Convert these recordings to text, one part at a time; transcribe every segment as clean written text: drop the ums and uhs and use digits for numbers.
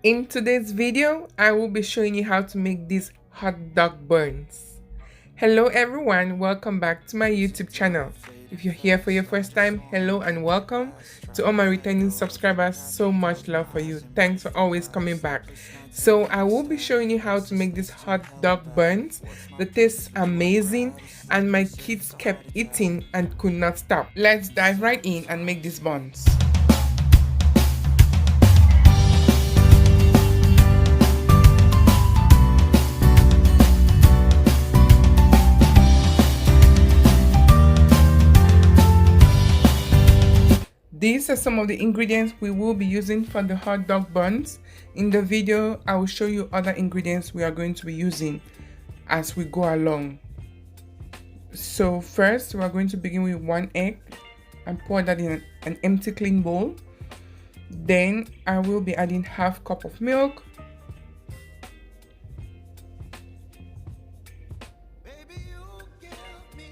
In today's video, I will be showing you how to make these hot dog buns. Hello everyone, welcome back to my YouTube channel. If you're here for your first time, hello and welcome. To all my returning subscribers, so much love for you. Thanks for always coming back. So I will be showing you how to make these hot dog buns. The taste amazing and my kids kept eating and could not stop. Let's dive right in and make these buns. These are some of the ingredients we will be using for the hot dog buns. In the video, I will show you other ingredients we are going to be using as we go along. So first, we are going to begin with 1 egg and pour that in an empty clean bowl. Then I will be adding ½ cup of milk.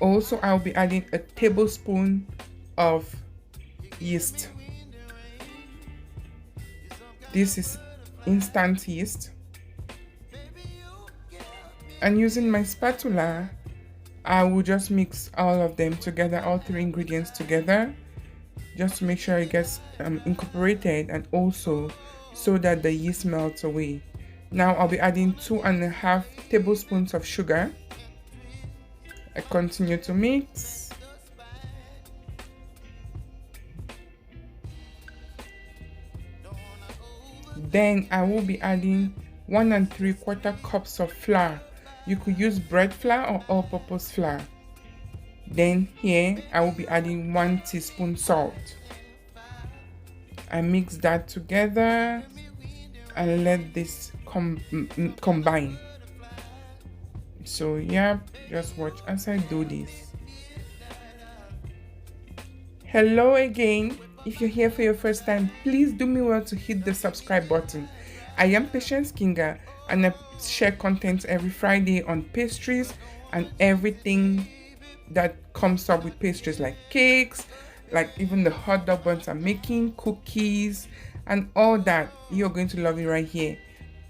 Also, I will be adding a tablespoon of yeast. This is instant yeast. And using my spatula, I will just mix all of them together, all 3 ingredients together, just to make sure it gets incorporated, and also so that the yeast melts away. Now I'll be adding 2½ tablespoons of sugar. I continue to mix. Then I will be adding 1 3/4 cups of flour. You could use bread flour or all-purpose flour. Then here I will be adding 1 teaspoon salt. I mix that together and let this combine. So yeah, just watch as I do this. Hello again. If you're here for your first time, please do me well to hit the subscribe button. I am Patience Kinga and I share content every Friday on pastries and everything that comes up with pastries, like cakes, like even the hot dog buns I'm making, cookies, and all that. You're going to love it right here.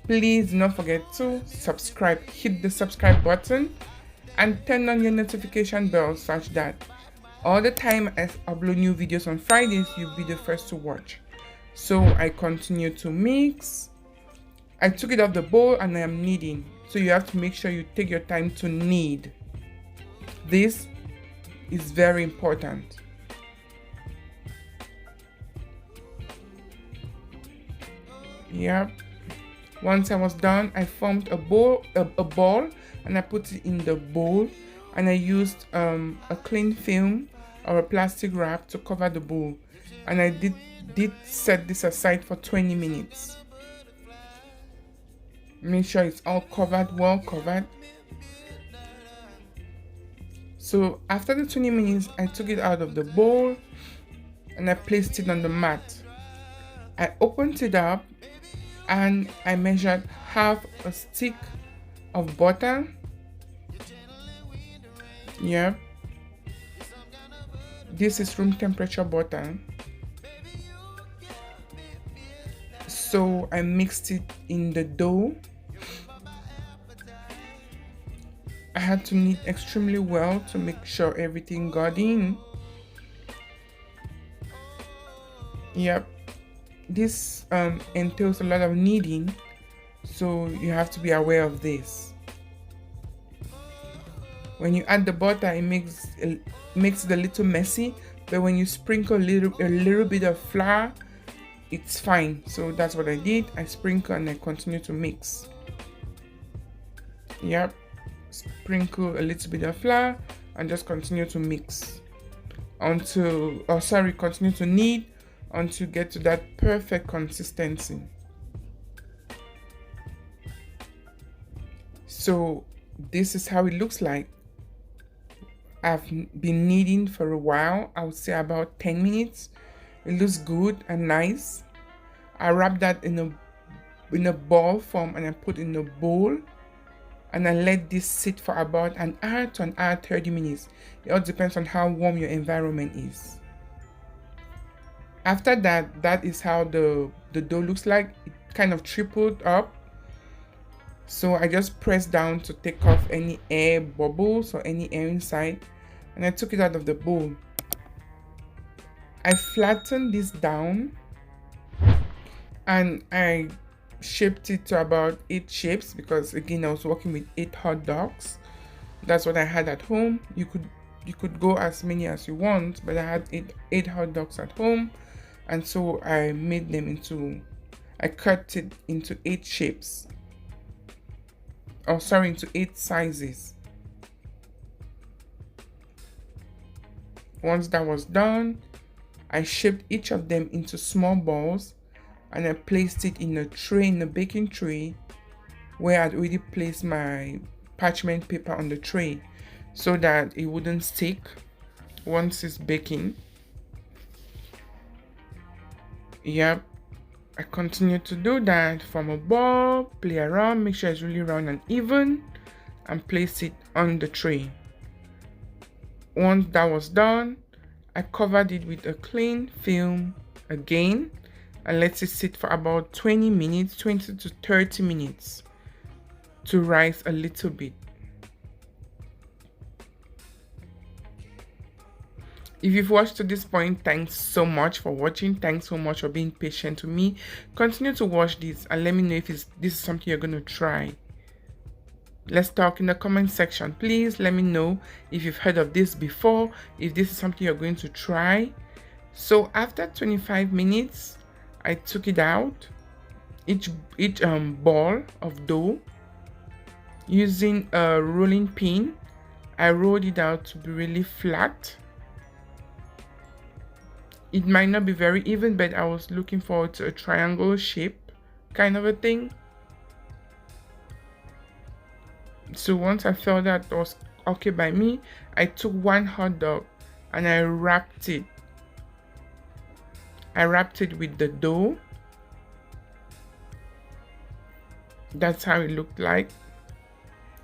Please do not forget to subscribe, hit the subscribe button and turn on your notification bell such that all the time I upload new videos on Fridays, you'll be the first to watch. So I continue to mix. I took it off the bowl and I am kneading. So you have to make sure you take your time to knead. This is very important. Yep. Once I was done, I formed a ball and I put it in the bowl, and I used a clean film or a plastic wrap to cover the bowl, and I did set this aside for 20 minutes. Make sure it's all covered, well covered. So after the 20 minutes, I took it out of the bowl and I placed it on the mat. I opened it up and I measured ½ a stick of butter. Yeah, this is room temperature butter. So I mixed it in the dough. I had to knead extremely well to make sure everything got in. Yep, this entails a lot of kneading, so you have to be aware of this. When you add the butter, it makes it a little messy, but when you sprinkle a little bit of flour, it's fine. So that's what I did. I sprinkle and I continue to mix. Yep, sprinkle a little bit of flour and just continue to mix until, continue to knead until you get to that perfect consistency. So this is how it looks like. I've been kneading for a while. I would say about 10 minutes. It looks good and nice. I wrap that in a ball form and I put in a bowl, and I let this sit for about an hour to an hour 30 minutes. It all depends on how warm your environment is. After that, that is how the dough looks like. It kind of tripled up. So I just pressed down to take off any air bubbles or any air inside, and I took it out of the bowl. I flattened this down and I shaped it to about 8 shapes, because again I was working with 8 hot dogs. That's what I had at home. You could go as many as you want, but I had eight hot dogs at home, and so I made them into, I cut it into 8 shapes. Oh, sorry, into 8 sizes. Once that was done, I shaped each of them into small balls, and I placed it in a tray, in a baking tray, where I'd already placed my parchment paper on the tray so that it wouldn't stick once it's baking. Yep, I continue to do that. From a ball, play around, make sure it's really round and even, and place it on the tray. Once that was done, I covered it with a cling film again and let it sit for about 20 minutes, 20 to 30 minutes to rise a little bit. If you've watched to this point, thanks so much for watching. Thanks so much for being patient with me. Continue to watch this and let me know if this is something you're going to try. Let's talk in the comment section. Please let me know if you've heard of this before, if this is something you're going to try. So after 25 minutes, I took it out, each ball of dough, using a rolling pin. I rolled it out to be really flat. It might not be very even, but I was looking forward to a triangle shape kind of a thing. So once I felt that was okay by me, I took one hot dog and I wrapped it. I wrapped it with the dough. That's how it looked like.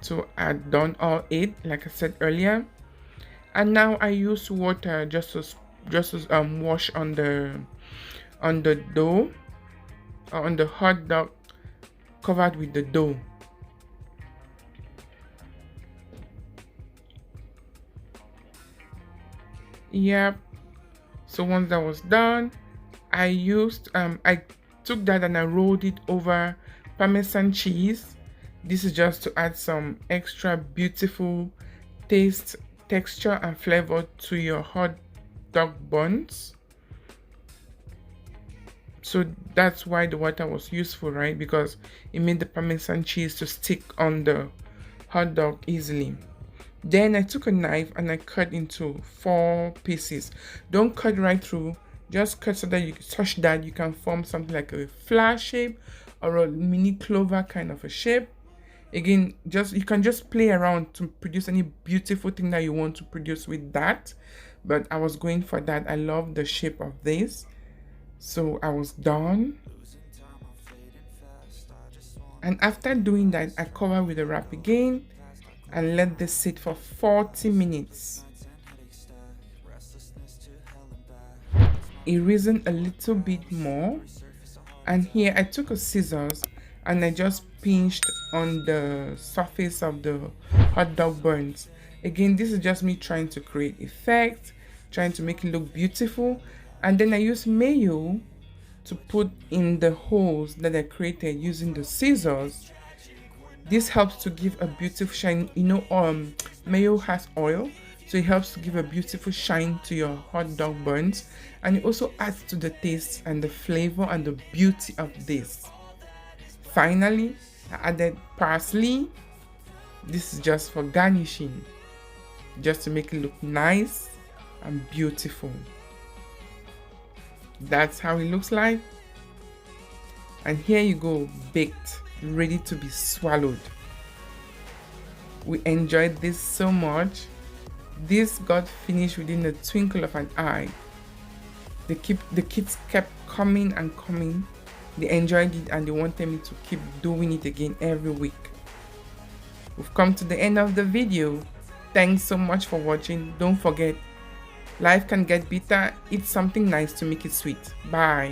So I'd done all 8, like I said earlier, and now I use water just to wash on the dough, or on the hot dog covered with the dough. Yep. So once that was done, I used I took that and I rolled it over Parmesan cheese. This is just to add some extra beautiful taste, texture, and flavor to your hot dog buns. So that's why the water was useful, right? Because it made the Parmesan cheese to stick on the hot dog easily. Then I took a knife and I cut into 4 pieces. Don't cut right through, just cut so that such that you can form something like a flower shape or a mini clover kind of a shape. Again, you can just play around to produce any beautiful thing that you want to produce with that. But I was going for that. I love the shape of this. So I was done. And after doing that, I cover with a wrap again and let this sit for 40 minutes. It risen a little bit more. And here I took a scissors and I just pinched on the surface of the hot dog buns. Again, this is just me trying to create effect, trying to make it look beautiful. And then I use mayo to put in the holes that I created using the scissors. This helps to give a beautiful shine. You know, mayo has oil, so it helps to give a beautiful shine to your hot dog buns. And it also adds to the taste and the flavor and the beauty of this. Finally, I added parsley. This is just for garnishing, just to make it look nice and beautiful. That's how it looks like. And here you go, baked, ready to be swallowed. We enjoyed this so much. This got finished within the twinkle of an eye. The kids kept coming and coming. They enjoyed it and they wanted me to keep doing it again every week. We've come to the end of the video. Thanks so much for watching. Don't forget, life can get bitter. Eat something nice to make it sweet. Bye.